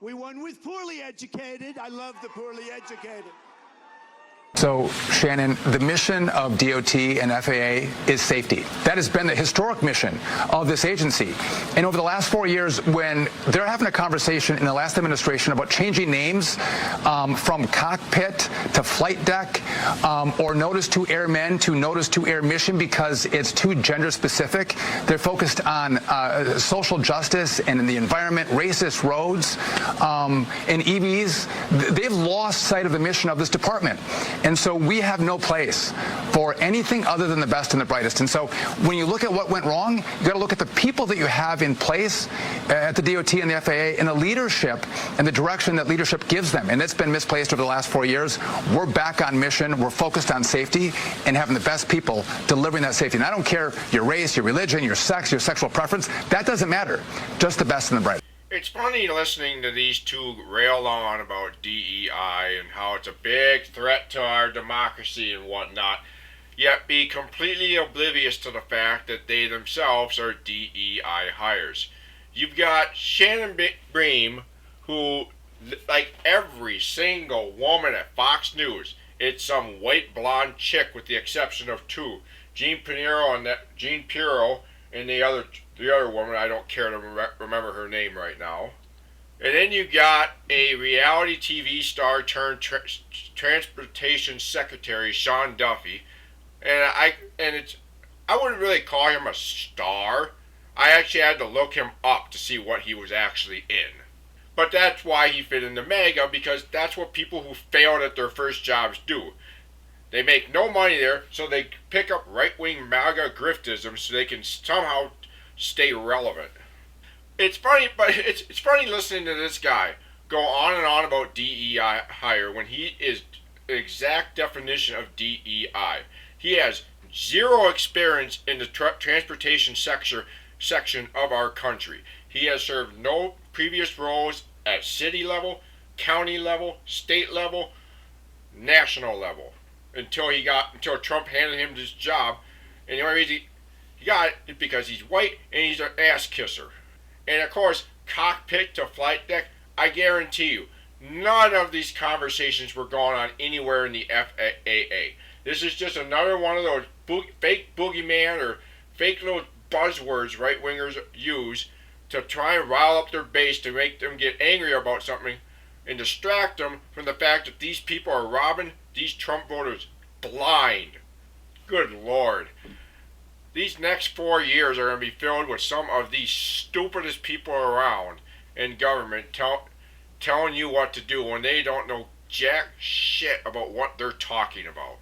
We won with poorly educated. I love the poorly educated. So, Shannon, the mission of DOT and FAA is safety. That has been the historic mission of this agency. And over the last 4 years, when they're having a conversation in the last administration about changing names from cockpit to flight deck or notice to airmen to notice to air mission because it's too gender specific, they're focused on social justice and in the environment, racist roads, and EVs. They've lost sight of the mission of this department. And so we have no place for anything other than the best and the brightest. And so when you look at what went wrong, you got to look at the people that you have in place at the DOT and the FAA and the leadership and the direction that leadership gives them. And it's been misplaced over the last 4 years. We're back on mission. We're focused on safety and having the best people delivering that safety. And I don't care your race, your religion, your sex, your sexual preference. That doesn't matter. Just the best and the brightest. It's funny listening to these two rail on about DEI and how it's a big threat to our democracy and whatnot, yet be completely oblivious to the fact that they themselves are DEI hires. You've got Shannon Bream, who, like every single woman at Fox News, it's some white blonde chick with the exception of two, Jean Pirro and the other woman, I don't care to remember her name right now. And then you got a reality TV star turned transportation secretary, Sean Duffy. And I wouldn't really call him a star. I actually had to look him up to see what he was actually in. But that's why he fit into MAGA, because that's what people who failed at their first jobs do. They make no money there, so they pick up right-wing MAGA griftism so they can somehow stay relevant. It's funny, but it's funny listening to this guy go on and on about DEI hire when he is the exact definition of DEI. He has zero experience in the transportation section of our country. He has served no previous roles at city level, county level, state level, national level until Trump handed him this job, and the only reason he got it is because he's white and he's an ass kisser. And of course, cockpit to flight deck, I guarantee you, none of these conversations were going on anywhere in the FAA. This is just another one of those fake boogeyman or fake little buzzwords right-wingers use to try and rile up their base to make them get angry about something and distract them from the fact that these people are robbing these Trump voters blind. Good Lord. These next 4 years are going to be filled with some of the stupidest people around in government telling you what to do when they don't know jack shit about what they're talking about.